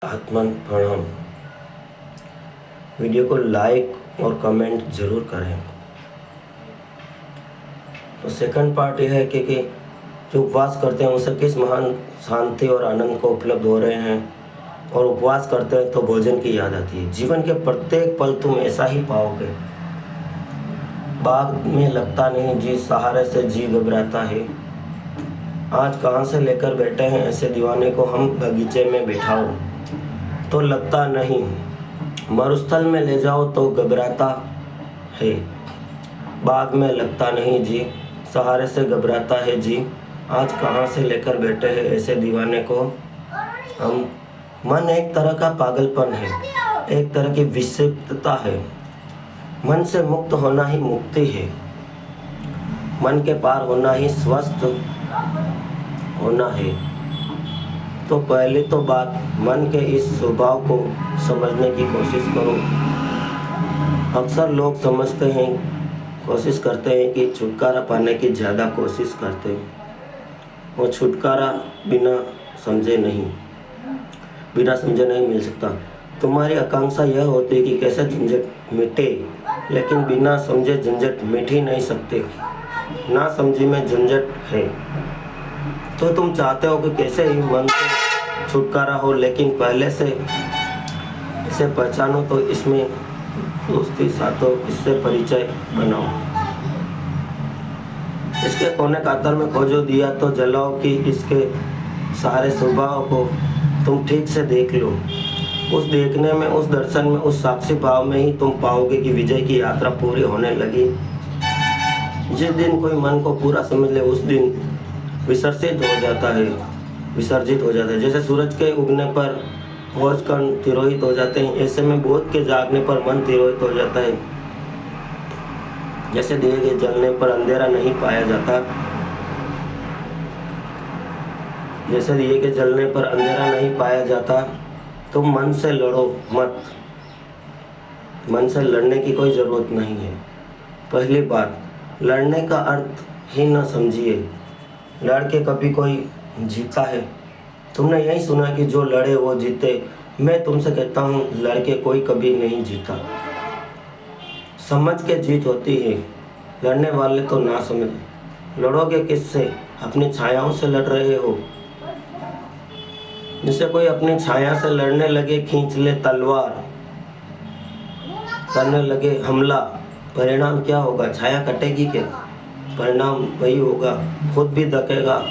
आत्मन प्रणाम। वीडियो को लाइक और कमेंट ज़रूर करें। तो सेकंड पार्ट यह है कि जो उपवास करते हैं उनसे किस महान शांति और आनंद को उपलब्ध हो रहे हैं, और उपवास करते हैं तो भोजन की याद आती है। जीवन के प्रत्येक पल तुम ऐसा ही पाओगे। बाग में लगता नहीं जी, सहारे से जी घबराता है। आज कहाँ से लेकर बैठे हैं ऐसे दीवाने को हम बगीचे में बिठाओ तो लगता नहीं, मरुस्थल में ले जाओ तो घबराता है। बाग में लगता नहीं जी, सहारे से घबराता है जी। आज कहाँ से लेकर बैठे हैं ऐसे दीवाने को हम। मन एक तरह का पागलपन है, एक तरह की विक्षिप्तता है। मन से मुक्त होना ही मुक्ति है। मन के पार होना ही स्वस्थ होना है। तो पहले तो बात, मन के इस स्वभाव को समझने की कोशिश करो। अक्सर लोग समझते हैं, कोशिश करते हैं कि छुटकारा पाने की ज़्यादा कोशिश करते हैं। वो छुटकारा बिना समझे नहीं मिल सकता। तुम्हारी आकांक्षा यह होती है कि कैसे झंझट मिटे, लेकिन बिना समझे झंझट मिट ही नहीं सकते। ना समझी में झंझट है। तो तुम चाहते हो कि कैसे ही मन से छुटकारा हो, लेकिन पहले से इसे पहचानो तो इसमें दोस्ती साथों, इससे परिचय बनाओ। इसके कोने कातर में खोजो दिया तो जलाओ कि इसके सारे स्वभाव को तुम ठीक से देख लो। उस देखने में, उस दर्शन में, उस साक्षी भाव में ही तुम पाओगे कि विजय की यात्रा पूरी होने लगी। जिस दिन कोई मन को पूरा समझ ले उस दिन विसर्जित हो जाता है। जैसे सूरज के उगने पर भोज कण तिरोहित हो जाते हैं, ऐसे में बोध के जागने पर मन तिरोहित हो जाता है। जैसे दिए के जलने पर अंधेरा नहीं पाया जाता, तो मन से लड़ो मत। मन से लड़ने की कोई ज़रूरत नहीं है। पहली बात, लड़ने का अर्थ ही न समझिए। लड़ के कभी कोई जीता है? तुमने यही सुना कि जो लड़े वो जीते। मैं तुमसे कहता हूँ, लड़ के कोई कभी नहीं जीता। समझ के जीत होती है। लड़ने वाले तो ना समझ। लड़ोगे किससे? अपनी छायाओं से लड़ रहे हो। जिसे कोई अपनी छाया से लड़ने लगे, खींच ले तलवार, करने लगे हमला, परिणाम क्या होगा? छाया कटेगी क्या? परिणाम वही होगा, खुद भी धकेगा।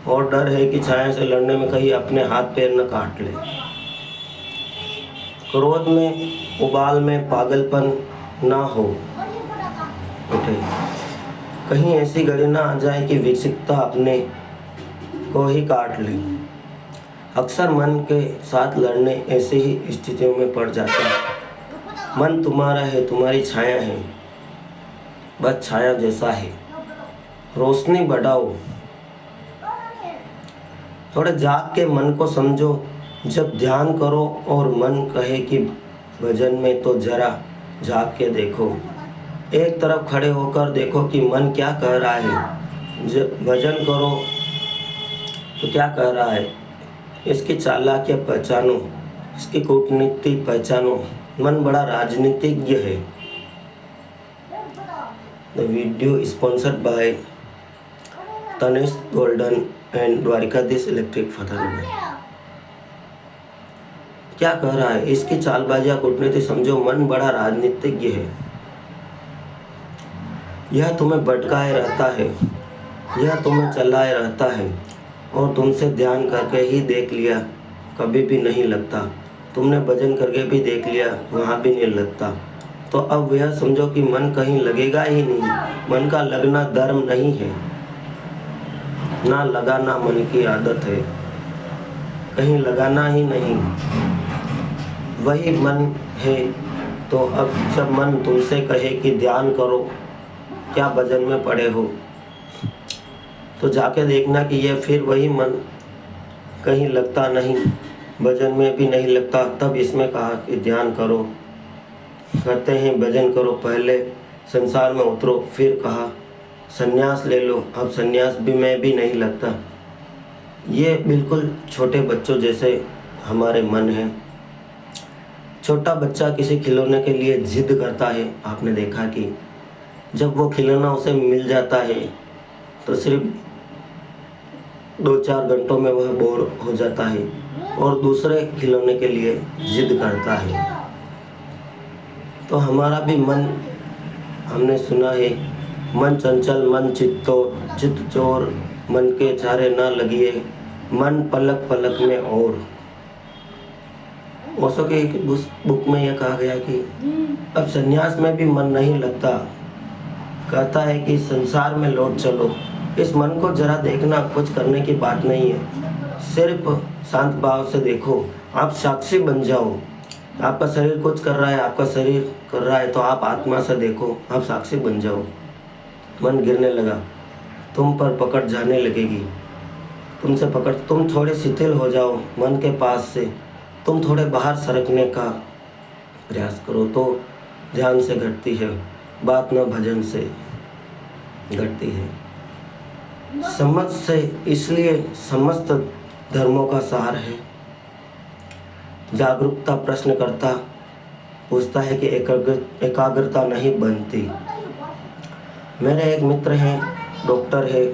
और डर है कि छाया से लड़ने में कहीं अपने हाथ पैर न काट ले। क्रोध में, उबाल में पागलपन ना हो उठे। कहीं ऐसी घड़ी ना आ जाए कि विक्षिप्तता अपने को ही काट ले। अक्सर मन के साथ लड़ने ऐसी ही स्थितियों में पड़ जाते हैं। मन तुम्हारा है, तुम्हारी छाया है, बस छाया जैसा है। रोशनी बढ़ाओ, थोड़े जाग के मन को समझो। जब ध्यान करो और मन कहे कि भजन में, तो जरा जाग के देखो। एक तरफ खड़े होकर देखो कि मन क्या कह रहा है। जब भजन करो तो क्या कह रहा है, इसकी चालाकियाँ पहचानो, इसकी कूटनीति पहचानो। मन बड़ा राजनीतिज्ञ है। The video sponsored by Tanish golden and Dwarkadhish electric Fatehnagar. क्या कह रहा है, इसकी चालबाजियां कूटनीति समझो। मन बड़ा राजनीतिज्ञ है। यह तुम्हें भटकाए रहता है, यह तुम्हें चलाए रहता है, और तुमसे ध्यान करके ही देख लिया, कभी भी नहीं लगता। तुमने भजन करके भी देख लिया, वहाँ भी नहीं लगता। तो अब यह समझो कि मन कहीं लगेगा ही नहीं। मन का लगना धर्म नहीं है, ना लगाना मन की आदत है। कहीं लगाना ही नहीं, वही मन है। तो अब जब मन तुमसे कहे कि ध्यान करो, क्या भजन में पड़े हो, तो जाके देखना कि यह फिर वही मन कहीं लगता नहीं, भजन में भी नहीं लगता। तब इसमें कहा कि ध्यान करो, कहते हैं भजन करो, पहले संसार में उतरो। फिर कहा संन्यास ले लो, अब संन्यास भी में भी नहीं लगता। ये बिल्कुल छोटे बच्चों जैसे हमारे मन है। छोटा बच्चा किसी खिलौने के लिए जिद करता है, आपने देखा कि जब वो खिलौना उसे मिल जाता है तो सिर्फ 2-4 घंटों में वह बोर हो जाता है और दूसरे खिलौने के लिए जिद करता है। तो हमारा भी मन, हमने सुना है, मन चंचल मन चित चोर, मन के चारे ना लगिए, मन पलक पलक में और। ओशो के एक बुक में यह कहा गया कि अब संन्यास में भी मन नहीं लगता। कहता है कि संसार में लौट चलो, इस मन को जरा देखना, कुछ करने की बात नहीं है, सिर्फ शांत भाव से देखो, आप साक्षी बन जाओ। आपका शरीर कुछ कर रहा है, आपका शरीर कर रहा है, तो आप आत्मा से देखो, आप साक्षी बन जाओ। मन गिरने लगा, तुम पर पकड़ जाने लगेगी, तुमसे पकड़, तुम थोड़े शिथिल हो जाओ मन के पास से, तुम थोड़े बाहर सरकने का प्रयास करो तो ध्यान से घटती है बात, न भजन से घटती है, समझ से। इसलिए समस्त धर्मों का सार है। जागरूकता प्रश्नकर्ता पूछता है कि एकाग्रता नहीं बनती। मेरे एक मित्र हैं, डॉक्टर है,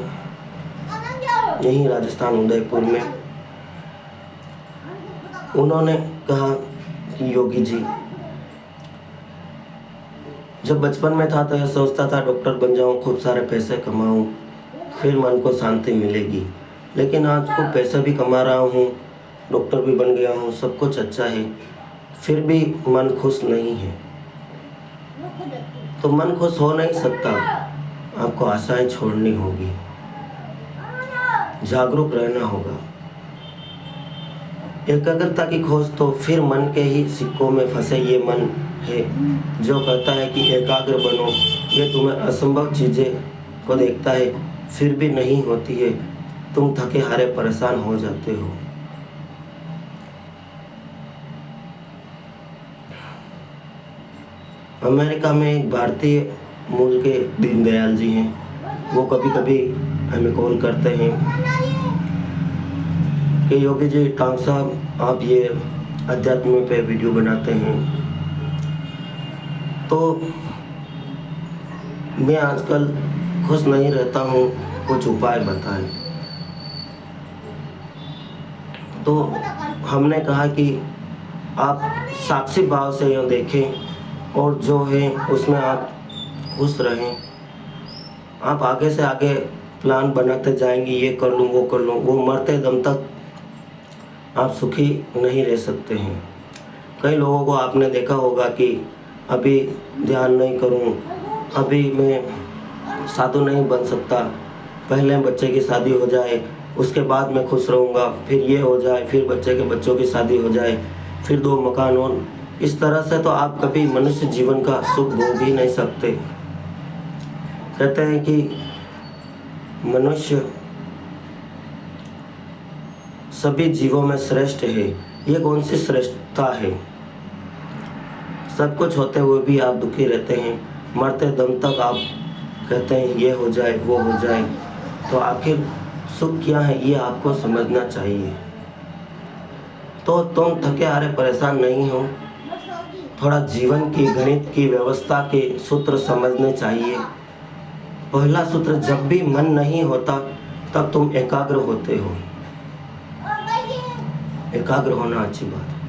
यहीं राजस्थान उदयपुर में। उन्होंने कहा कि योगी जी, जब बचपन में था तो यह सोचता था डॉक्टर बन जाऊं, खूब सारे पैसे कमाऊं, फिर मन को शांति मिलेगी। लेकिन आज को पैसा भी कमा रहा हूं, डॉक्टर भी बन गया हूं, सब कुछ अच्छा है, फिर भी मन खुश नहीं है। तो मन खुश हो नहीं सकता, आपको आशाएं छोड़नी होगी, जागरूक रहना होगा। एकाग्रता की खोज तो फिर मन के ही सिक्कों में फंसे ये मन है जो कहता है कि एकाग्र बनो। ये तुम्हें असंभव चीज़ें को देखता है, फिर भी नहीं होती है, तुम थके हारे परेशान हो जाते हो। अमेरिका में एक भारतीय मूल के दीनदयाल जी हैं, वो कभी कभी हमें कॉल करते हैं कि योगी जी, टांग साहब, आप ये अध्यात्म पे वीडियो बनाते हैं, तो मैं आजकल खुश नहीं रहता हूँ, कुछ उपाय बताएं। तो हमने कहा कि आप साक्षी भाव से यह देखें और जो है उसमें आप खुश रहें। आप आगे से आगे प्लान बनाते जाएंगे, ये कर लूँ, वो कर लूँ, वो मरते दम तक आप सुखी नहीं रह सकते हैं। कई लोगों को आपने देखा होगा कि अभी ध्यान नहीं करूं, अभी मैं साधु नहीं बन सकता, पहले बच्चे की शादी हो जाए, उसके बाद मैं खुश रहूंगा, फिर ये हो जाए, फिर बच्चे के बच्चों की शादी हो जाए, फिर 2 मकान हो। इस तरह से तो आप कभी मनुष्य जीवन का सुख भोग ही नहीं सकते। कहते हैं कि मनुष्य सभी जीवों में श्रेष्ठ है। ये कौन सी श्रेष्ठता है? सब कुछ होते हुए भी आप दुखी रहते हैं, मरते दम तक आप कहते हैं ये हो जाए, वो हो जाए। तो आखिर सुख क्या है, ये आपको समझना चाहिए। तो तुम थके हारे परेशान नहीं हो, थोड़ा जीवन की गणित की व्यवस्था के सूत्र समझने चाहिए। पहला सूत्र, जब भी मन नहीं होता तब तुम एकाग्र होते हो। एकाग्र होना अच्छी बात है।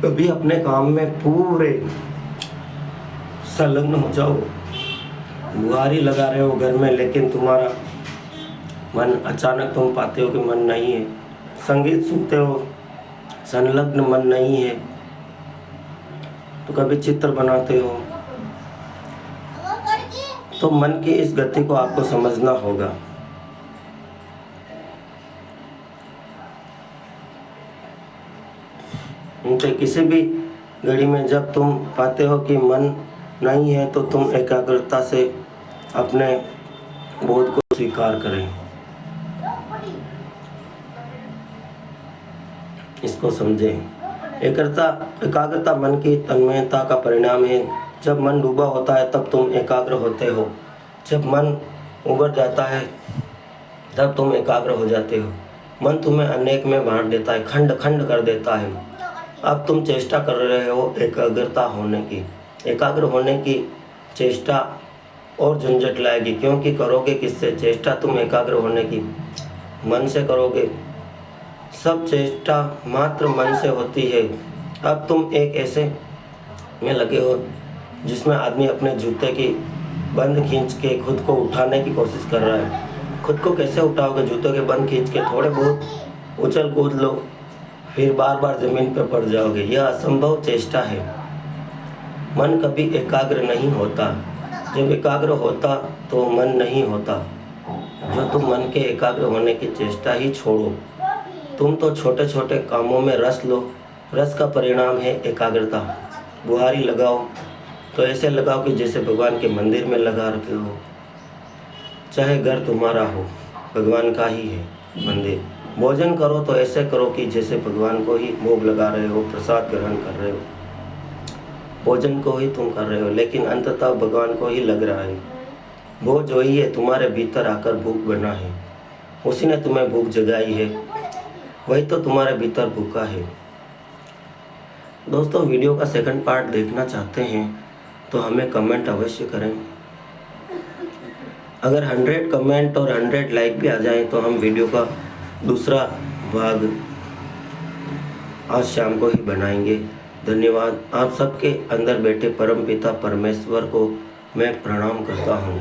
कभी अपने काम में पूरे संलग्न हो जाओ, बुहारी लगा रहे हो घर में, लेकिन तुम्हारा मन, अचानक तुम पाते हो कि मन नहीं है। संगीत सुनते हो, संलग्न मन नहीं है। तो कभी चित्र बनाते हो, तो मन की इस गति को आपको समझना होगा। उनसे किसी भी घड़ी में जब तुम पाते हो कि मन नहीं है, तो तुम एकाग्रता से अपने बोध को स्वीकार करें, इसको समझें। एकाग्रता मन की तन्मयता का परिणाम है। जब मन डूबा होता है तब तुम एकाग्र होते हो, जब मन उबर जाता है तब तुम एकाग्र हो जाते हो। मन तुम्हें अनेक में बांट देता है, खंड खंड कर देता है। अब तुम चेष्टा कर रहे हो एकाग्रता होने की, एकाग्र होने की चेष्टा और झंझट लाएगी, क्योंकि करोगे किससे चेष्टा? तुम एकाग्र होने की मन से करोगे। सब चेष्टा मात्र मन से होती है। अब तुम एक ऐसे में लगे हो जिसमें आदमी अपने जूते की बंद खींच के खुद को उठाने की कोशिश कर रहा है। खुद को कैसे उठाओगे? जूतों के बंद खींच के थोड़े बहुत उछल कूद लो, फिर बार बार ज़मीन पर पड़ जाओगे। यह असंभव चेष्टा है। मन कभी एकाग्र नहीं होता। जब एकाग्र होता तो मन नहीं होता। जो तुम मन के एकाग्र होने की चेष्टा ही छोड़ो। तुम तो छोटे छोटे कामों में रस लो। रस का परिणाम है एकाग्रता। बुहारी लगाओ तो ऐसे लगाओ कि जैसे भगवान के मंदिर में लगा रखे हो। चाहे घर तुम्हारा हो, भगवान का ही है मंदिर। भोजन करो तो ऐसे करो कि जैसे भगवान को ही भोग लगा रहे हो, प्रसाद ग्रहण कर रहे हो। भोजन को ही तुम कर रहे हो, लेकिन अंततः भगवान को ही लग रहा है। वो जो ही है तुम्हारे भीतर आकर भूख बना है, उसी ने तुम्हें भूख जगाई है, वही तो तुम्हारे भीतर भूखा है। दोस्तों, वीडियो का सेकंड पार्ट देखना चाहते हैं तो हमें कमेंट अवश्य करें। अगर 100 कमेंट और 100 लाइक भी आ जाएं तो हम वीडियो का दूसरा भाग आज शाम को ही बनाएंगे। धन्यवाद। आप सबके अंदर बैठे परमपिता परमेश्वर को मैं प्रणाम करता हूँ।